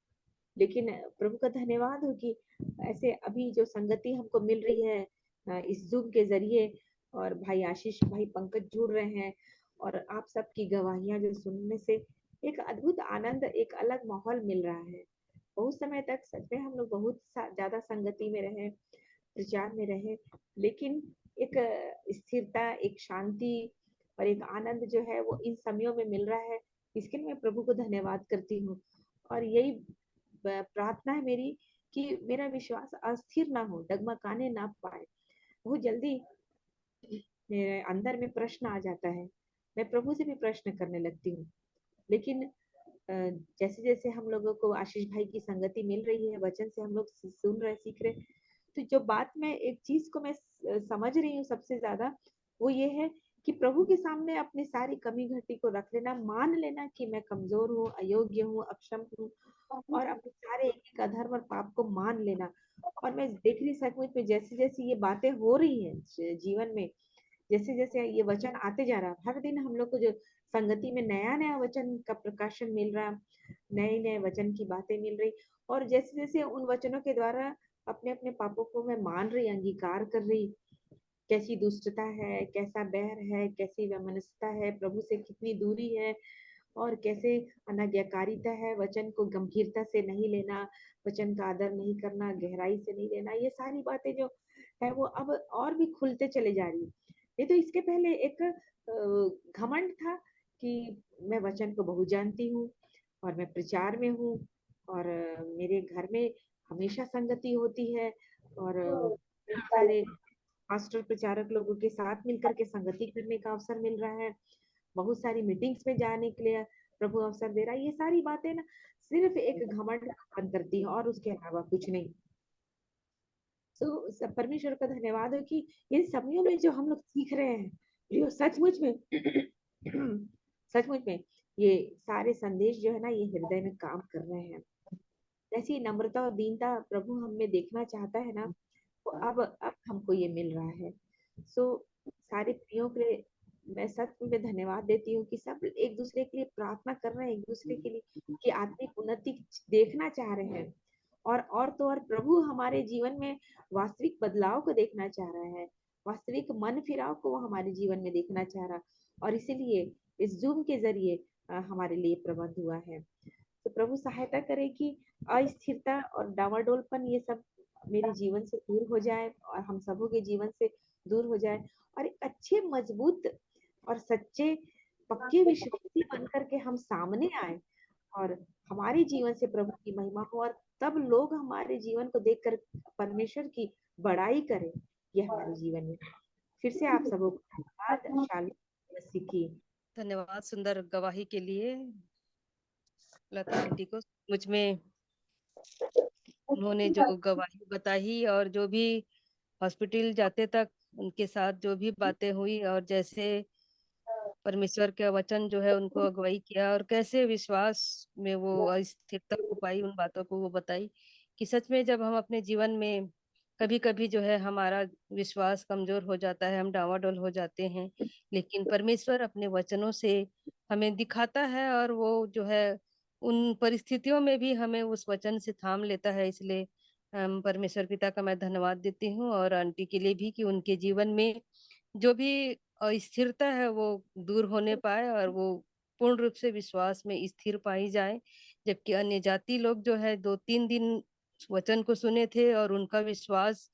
लेकिन प्रभु का धन्यवाद हो कि ऐसे अभी जो संगति हमको मिल रही है इस जूम के जरिए, और भाई आशीष भाई पंकज जुड़ रहे हैं, और आप सबकी गवाहियां जो सुनने से एक अद्भुत आनंद, एक अलग माहौल मिल रहा है। बहुत समय तक सच में हम लोग बहुत ज्यादा संगति में रहे, प्रचार में रहे, लेकिन एक स्थिरता, एक शांति और एक आनंद जो है वो इन समयों में मिल रहा है। इसके लिए मैं प्रभु को धन्यवाद करती हूँ, और यही प्रार्थना है मेरी कि मेरा विश्वास अस्थिर ना हो, डगमगाने ना पाए। बहुत जल्दी मेरे अंदर में प्रश्न आ जाता है, मैं प्रभु से भी प्रश्न करने लगती हूँ, लेकिन जैसे जैसे हम लोगों को आशीष भाई की संगति मिल रही है, वचन से हम लोग सुन रहे, सीख रहे, तो जो बात मैं एक चीज को मैं समझ रही हूँ सबसे ज्यादा, वो ये है कि प्रभु के सामने अपनी सारी कमी घटी को रख लेना, मान लेना कि मैं कमजोर हूँ, अयोग्य हूँ, अक्षम हूँ, और अपने सारे एक एक अधर्म और पाप को मान लेना। और मैं देख रही सचमुच में जैसे जैसे ये बातें हो रही हैं जीवन में, जैसे जैसे ये वचन आते जा रहा, हर दिन हम लोग को जो संगति में नया नया वचन का प्रकाशन मिल रहा, नए नए वचन की बातें मिल रही, और जैसे जैसे उन वचनों के द्वारा अपने अपने पापों को मैं मान रही, अंगीकार कर रही, कैसी दुष्टता है, कैसा बैर है, कैसी वैमनस्यता है, प्रभु से कितनी दूरी है, और कैसे अनाज्ञाकारिता है, वचन को गंभीरता से नहीं लेना, वचन का आदर नहीं करना, गहराई से नहीं लेना, ये सारी बातें जो है वो अब और भी खुलते चले जा रही है। नहीं तो इसके पहले एक घमंड था कि मैं वचन को बहुत जानती हूँ और मैं प्रचार में हूँ, और मेरे घर में हमेशा संगति होती है, और कई सारे पास्टर प्रचारक लोगों के साथ मिलकर के संगति करने का अवसर मिल रहा है, बहुत सारी मीटिंग्स में जाने के लिए प्रभु अवसर दे रहा है। ये सारी बातें ना सिर्फ एक घमंड उत्पन्न करती है और उसके अलावा कुछ नहीं। तो परमेश्वर का धन्यवाद हो कि इन समयों में जो हम लोग सीख रहे हैं, जो सचमुच में सचमुच में ये सारे संदेश जो है ना, ये हृदय में काम कर रहे हैं। ऐसी नम्रता और दीनता प्रभु हम में देखना चाहता है ना, तो अब हमको ये मिल रहा है। सो सारे प्रियों के लिए मैं सच में धन्यवाद देती हूँ कि सब एक दूसरे के लिए प्रार्थना कर रहे हैं, एक दूसरे के लिए कि आत्मिक उन्नति देखना चाह रहे हैं, और तो और प्रभु हमारे जीवन में वास्तविक बदलाव को देखना चाह रहा है, वास्तविक मन फिराव को वो हमारे जीवन में देखना चाह रहा, और इसीलिए इस जूम के जरिए हमारे लिए प्रबंध हुआ है। तो प्रभु सहायता करे कि अस्थिरता और डावाडोलपन ये सब मेरे जीवन से दूर हो जाए, और हम सबों के जीवन से दूर हो जाए, और एक अच्छे मजबूत और सच्चे पक्के विश्वासी बन करके हम सामने आए, और हमारे जीवन से प्रभु की महिमा हो, और तब लोग हमारे जीवन को देखकर परमेश्वर की बड़ाई करें। ये हमारे जीवन में फिर से आप सबों को धन्यवाद। शाली मसीह की धन्यवाद सुंदर गवाही के लिए लता आंटी को। मुझ में उन्होंने जो गवाही बताई और जो भी हॉस्पिटल जाते तक उनके साथ जो भी बातें हुई, और जैसे परमेश्वर का वचन जो है उनको अगुवाई किया, और कैसे विश्वास में वो अस्थिरता को पाई, उन बातों को वो बताई कि सच में जब हम अपने जीवन में कभी कभी जो है हमारा विश्वास कमजोर हो जाता है, हम डावाडोल हो जाते हैं, लेकिन परमेश्वर अपने वचनों से हमें दिखाता है, और वो जो है उन परिस्थितियों में भी हमें उस वचन से थाम लेता है। इसलिए परमेश्वर पिता का मैं धन्यवाद देती हूँ, और आंटी के लिए भी कि उनके जीवन में जो भी स्थिरता है वो दूर होने पाए, और वो पूर्ण रूप से विश्वास में स्थिर पाई जाए। जबकि अन्य जाति लोग जो है 2-3 दिन वचन को सुने थे और उनका विश्वास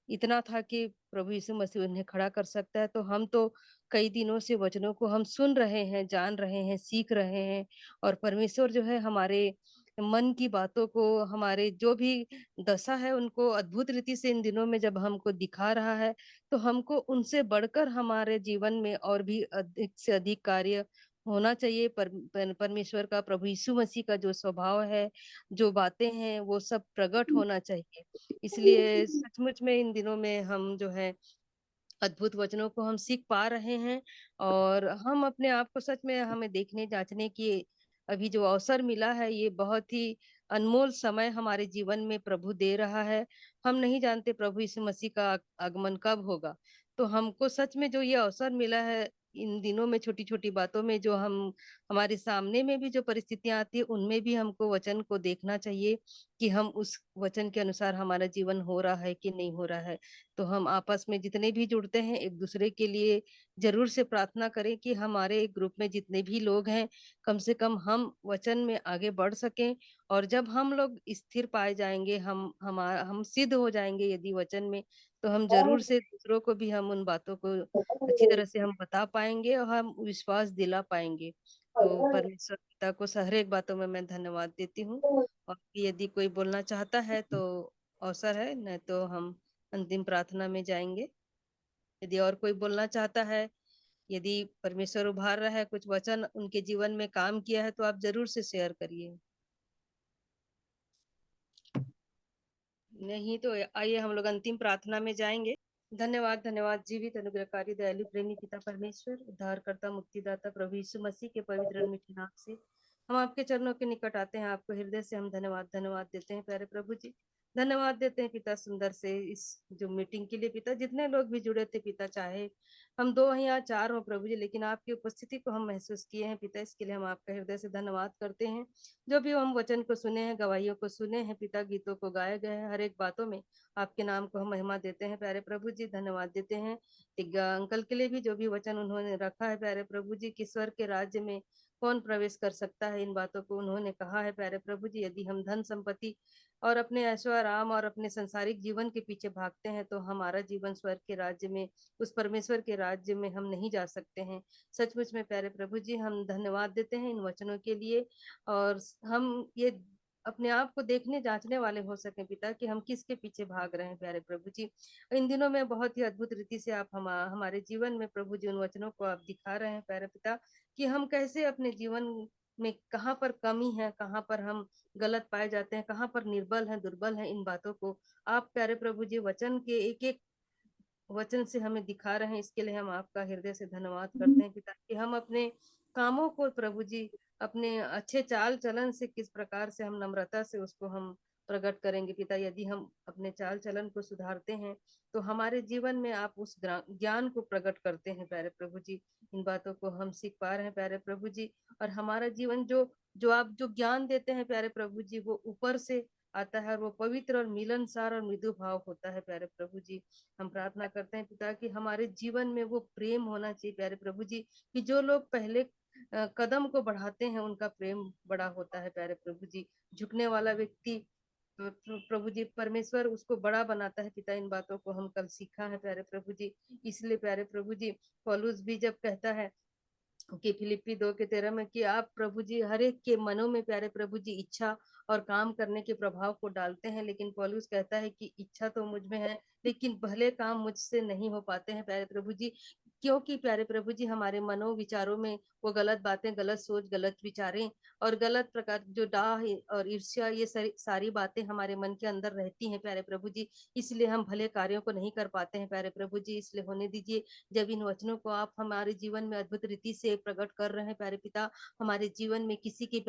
इतना था कि प्रभु यीशु मसीह उन्हें खड़ा कर सकता है, तो हम तो कई दिनों से वचनों को हम सुन रहे हैं, जान रहे हैं, सीख रहे हैं, और परमेश्वर जो है हमारे मन की बातों को, हमारे जो भी दशा है उनको अद्भुत रीति से इन दिनों में जब हमको दिखा रहा है, तो हमको उनसे बढ़कर हमारे जीवन में और भी अधिक से अधिक कार्य होना चाहिए। परमेश्वर का, प्रभु यीशु मसीह का जो स्वभाव है, जो बातें हैं, वो सब प्रकट होना चाहिए। इसलिए सचमुच में इन दिनों में हम जो है अद्भुत वचनों को हम सीख पा रहे हैं, और हम अपने आप को सच में हमें देखने जांचने की अभी जो अवसर मिला है, ये बहुत ही अनमोल समय हमारे जीवन में प्रभु दे रहा है। हम नहीं जानते प्रभु यीशु मसीह का आगमन कब होगा, तो हमको सच में जो ये अवसर मिला है इन दिनों में, छोटी छोटी बातों में जो हम हमारे सामने में भी जो परिस्थितियां आती है, उनमें भी हमको वचन को देखना चाहिए कि हम उस वचन के अनुसार हमारा जीवन हो रहा है कि नहीं हो रहा है। तो हम आपस में जितने भी जुड़ते हैं एक दूसरे के लिए जरूर से प्रार्थना करें कि हमारे ग्रुप में जितने भी लोग हैं, कम से कम हम वचन में आगे बढ़ सकें, और जब हम लोग स्थिर पाए जाएंगे, हम सिद्ध हो जाएंगे यदि वचन में, तो हम जरूर से दूसरों को भी हम उन बातों को अच्छी तरह से हम बता पाएंगे, और हम विश्वास दिला पाएंगे। तो परमेश्वर पिता को हर एक बातों में मैं धन्यवाद देती हूँ, और यदि कोई बोलना चाहता है तो अवसर है, नहीं तो हम अंतिम प्रार्थना में जाएंगे। यदि और कोई बोलना चाहता है यदि परमेश्वर उभार रहा है, कुछ वचन उनके जीवन में काम किया है, तो आप जरूर से शेयर करिए। नहीं तो आइए हम लोग अंतिम प्रार्थना में जाएंगे। धन्यवाद, धन्यवाद जीवित अनुग्रहकारी दयालु प्रेमी पिता परमेश्वर, उद्धारकर्ता मुक्तिदाता प्रभु यीशु मसीह के पवित्र और मीठे नाम से हम आपके चरणों के निकट आते हैं। आपको हृदय से हम धन्यवाद धन्यवाद देते हैं प्यारे प्रभु जी। धन्यवाद देते हैं पिता सुंदर से इस जो मीटिंग के लिए पिता, जितने लोग भी जुड़े थे पिता, चाहे हम 2 हैं या 4 हो प्रभु जी, लेकिन आपकी उपस्थिति को हम महसूस किए हैं पिता, इसके लिए हम आपका हृदय से धन्यवाद करते हैं। जो भी हम वचन को सुने हैं, गवाहियों को सुने हैं पिता, गीतों को गाए गए हैं, हर एक बातों में आपके नाम को हम महिमा देते हैं प्यारे प्रभु जी। धन्यवाद देते हैं तिग्गा अंकल के लिए भी, जो भी वचन उन्होंने रखा है प्यारे प्रभु जी, कि स्वर्ग के राज्य में कौन प्रवेश कर सकता है, इन बातों को उन्होंने कहा है प्यारे प्रभु जी। यदि हम धन संपत्ति और अपने ऐशो आराम और अपने संसारिक जीवन के पीछे भागते हैं, तो हमारा जीवन स्वर्ग के राज्य में, उस परमेश्वर के राज्य में हम नहीं जा सकते हैं। सचमुच में प्यारे प्रभु जी हम धन्यवाद देते हैं इन वचनों के लिए, और हम ये अपने आप को देखने जांचने वाले हो सके पिता, कि हम किसके पीछे भाग रहे हैं प्यारे प्रभु जी। इन दिनों में बहुत ही अद्भुत रीति से आप हमारे जीवन में प्रभु जी उन वचनों को आप दिखा रहे हैं प्यारे पिता, कि हम कैसे अपने जीवन में कहाँ पर कमी है, कहाँ पर हम गलत पाए जाते हैं, कहाँ पर निर्बल हैं, दुर्बल हैं, इन बातों को आप प्यारे प्रभु जी वचन के एक एक वचन से हमें दिखा रहे हैं। इसके लिए हम आपका हृदय से धन्यवाद करते हैं पिता, कि हम अपने कामों को प्रभु जी अपने अच्छे चाल चलन से किस प्रकार से हम नम्रता से उसको हम प्रकट करेंगे पिता। यदि हम अपने चाल चलन को सुधारते हैं, तो हमारे जीवन में आप उस ज्ञान को प्रकट करते हैं प्यारे प्रभु जी। इन बातों को हम सीख पा रहे हैं प्यारे प्रभु जी, और हमारा जीवन जो जो आप जो ज्ञान देते हैं प्यारे प्रभु जी, वो ऊपर से आता है, और वो पवित्र और मिलनसार और मृदु भाव होता है प्यारे प्रभु जी। हम प्रार्थना करते हैं पिता, कि हमारे जीवन में वो प्रेम होना चाहिए प्यारे प्रभु जी, कि जो लोग पहले कदम को बढ़ाते हैं, उनका प्रेम बड़ा होता है प्यारे प्रभु जी। झुकने वाला व्यक्ति प्रभु जी परमेश्वर उसको बड़ा बनाता है पिता। इन बातों को हम कल सीखा है प्यारे प्रभु जी। इसलिए प्यारे प्रभु जी पौलुस भी जब कहता है कि फिलिप्पी 2:13 में, कि आप प्रभु जी हर एक के मनों में प्यारे प्रभु जी इच्छा और काम करने के प्रभाव को डालते हैं, लेकिन पौलुस कहता है कि इच्छा तो मुझ में है, लेकिन भले काम मुझसे नहीं हो पाते हैं प्यारे प्रभु जी, क्योंकि प्यारे प्रभु जी हमारे मनो विचारों में वो गलत बातें, गलत सोच, गलत विचारें और गलत प्रकार जो डाह और ईर्ष्या, ये सारी बातें हमारे मन के अंदर रहती हैं प्यारे प्रभु जी। इसलिए हम भले कार्यों को नहीं कर पाते हैं प्यारे प्रभु जी। इसलिए होने दीजिए, जब इन वचनों को आप हमारे जीवन में अद्भुत रीति से प्रकट कर रहे हैं प्यारे पिता, हमारे जीवन में किसी के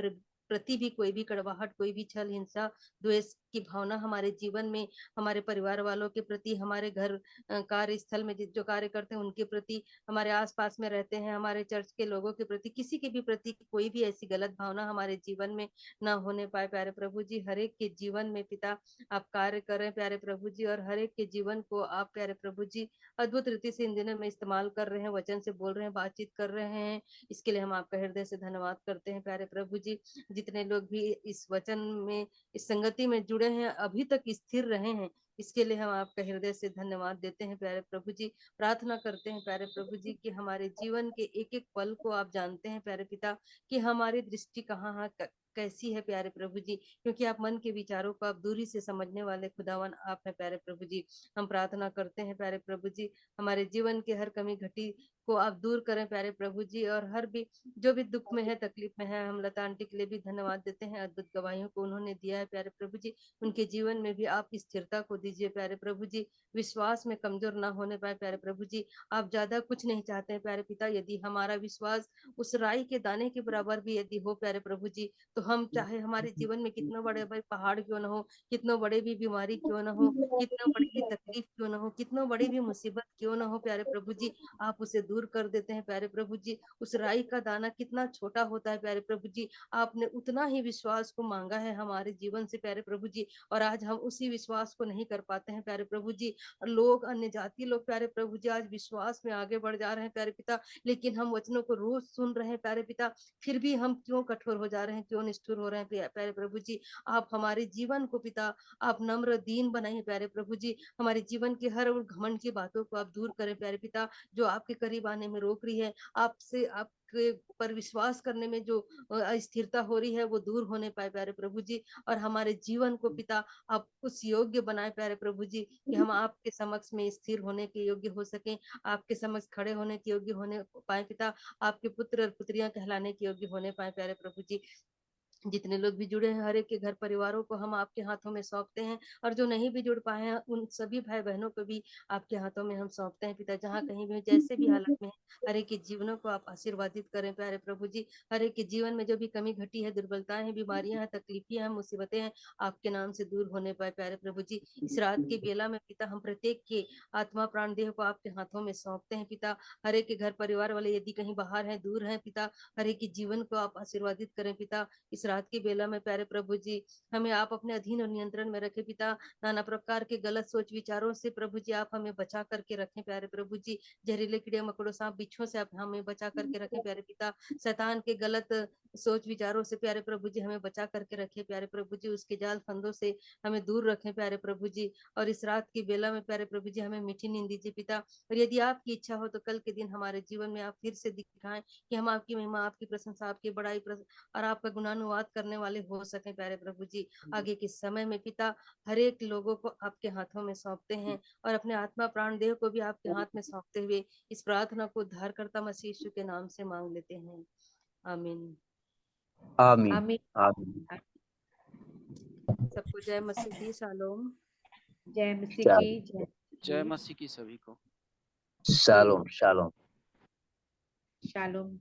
प्रति भी कोई भी कड़वाहट, कोई भी छल, हिंसा, द्वेष की भावना हमारे जीवन में, हमारे परिवार वालों के प्रति, हमारे घर कार्य स्थल में जो कार्य करते हैं उनके प्रति, हमारे आसपास में रहते हैं, हमारे चर्च के लोगों के प्रति, किसी के भी प्रति कोई भी ऐसी गलत भावना हमारे जीवन में ना होने पाए प्यारे प्रभु जी। हर एक के जीवन में पिता आप कार्य करें प्यारे प्रभु जी, और हर एक के जीवन को आप प्यारे प्रभु जी अद्भुत रीति से इन दिनों में इस्तेमाल कर रहे हैं, वचन से बोल रहे हैं, बातचीत कर रहे हैं। इसके लिए हम आपका हृदय से धन्यवाद करते हैं प्यारे प्रभु जी। जितने लोग भी इस वचन में, इस संगति में जुड़े हैं, अभी तक स्थिर रहे हैं, इसके लिए हम आपका हृदय से धन्यवाद देते हैं प्यारे प्रभु जी। प्रार्थना करते हैं प्यारे प्रभु जी कि हमारे जीवन के एक एक पल को आप जानते हैं प्यारे पिता, कि हमारी दृष्टि कहाँ कैसी है प्यारे प्रभु जी, क्योंकि आप मन के विचारों को आप दूरी से समझने वाले खुदावन आप है प्यारे प्रभु जी। हम प्रार्थना करते हैं प्यारे प्रभु जी, हमारे जीवन के हर कमी घटी को आप दूर करें प्यारे प्रभु जी, और हर भी जो भी दुख में है, तकलीफ में है, हम लता आंटी के लिए भी धन्यवाद देते हैं। अद्भुत गवाहियों को उन्होंने दिया है प्यारे प्रभु जी, उनके जीवन में भी आप स्थिरता को दीजिए प्यारे प्रभु जी। विश्वास में कमजोर ना होने पाए प्यारे प्रभु जी। आप ज्यादा कुछ नहीं चाहते हैं प्यारे पिता, यदि हमारा विश्वास उस राई के दाने के बराबर भी यदि हो प्यारे प्रभु जी, तो हम चाहे हमारे जीवन में कितना बड़े बड़े पहाड़ क्यों ना हो, कितना बड़े भी बीमारी क्यों ना हो, कितना बड़ी भी तकलीफ क्यों ना हो, कितना बड़ी भी मुसीबत क्यों ना हो प्यारे प्रभु जी, आप उसे दूर कर देते हैं प्यारे प्रभु जी। उस राई का दाना कितना छोटा होता है प्यारे प्रभु जी, आपने उतना ही विश्वास को मांगा है हमारे जीवन से प्यारे प्रभु जी, और आज हम उसी विश्वास को नहीं कर पाते हैं प्यारे प्रभु जी। लोग, अन्य जाति लोग प्यारे प्रभु जी आज विश्वास में आगे बढ़ जा रहे हैं प्यारे पिता, लेकिन हम वचनों को रोज सुन रहे हैं प्यारे पिता, फिर भी हम क्यों कठोर हो जा रहे हैं, क्यों निष्ठुर हो रहे हैं प्यारे प्रभु जी। आप हमारे जीवन को पिता आप नम्र दीन बनाइए प्यारे प्रभु जी, हमारे जीवन के हर घमंड की बातों को आप दूर करें प्यारे पिता। जो आपके करीब करीब आने में रोक रही है, आपसे आपके पर विश्वास करने में जो अस्थिरता हो रही है वो दूर होने पाए प्यारे प्रभु जी। और हमारे जीवन को पिता आप उस योग्य बनाए प्यारे प्रभु जी कि हम आपके समक्ष में स्थिर होने के योग्य हो सकें, आपके समक्ष खड़े होने के योग्य होने पाए पिता, आपके पुत्र और पुत्रियां कहलाने के योग्य होने पाए प्यारे प्रभु जी। जितने लोग भी जुड़े हैं हर एक के घर परिवारों को हम आपके हाथों में सौंपते हैं, और जो नहीं भी जुड़ पाए हैं उन सभी भाई बहनों को भी आपके हाथों में हम सौंपते हैं पिता। जहाँ कहीं भी जैसे भी हालत में है हर एक के जीवनों को आप आशीर्वादित करें प्यारे प्रभु जी। हर एक के जीवन में जो भी कमी घटी है, दुर्बलताएं हैं, बीमारियां हैं, तकलीफें हैं, मुसीबतें हैं, आपके नाम से दूर होने पाए प्यारे प्रभु जी। इस रात की बेला में पिता हम प्रत्येक के आत्मा प्राण देह को आपके हाथों में सौंपते हैं पिता। हर एक के घर परिवार वाले यदि कहीं बाहर हैं, दूर हैं पिता, हर एक के जीवन को आप आशीर्वादित करें पिता। इस रात की बेला में प्यारे प्रभु जी हमें आप अपने अधीन और नियंत्रण में रखें पिता। नाना प्रकार के गलत सोच विचारों से प्रभु जी आप हमें बचा करके रखें प्यारे प्रभु जी। जहरीले कीड़े मकोड़ों, सांप बिच्छों से आप हमें बचा करके रखें प्यारे पिता। शैतान के गलत सोच विचारों से प्यारे प्रभु जी हमें बचा करके रखें प्यारे प्रभु जी। उसके जाल फंदों से हमें दूर रखें प्यारे प्रभु जी। और इस रात की बेला में प्यारे प्रभु जी हमें मीठी नींद दीजिए पिता। और यदि आपकी इच्छा हो तो कल के दिन हमारे जीवन में आप फिर से दिखाएं कि हम आपकी महिमा, आपकी प्रशंसा, आपकी बड़ाई और आपका गुणानुवाद करने वाले हो सके प्यारे प्रभु जी। आगे के समय में पिता हर एक लोगों को आपके हाथों में सौंपते हैं और अपने आत्मा प्राण देह को भी आपके हाथ में सौंपते हुए इस प्रार्थना को उद्धारकर्ता मसीह यीशु के नाम से मांग लेते हैं, आमीन। आमीन आमीन। आमीन। सबको जय मसीह की, शालोम। जय मसीह की जय। जय मसीह की सभी को। Shalom shalom. शालोम।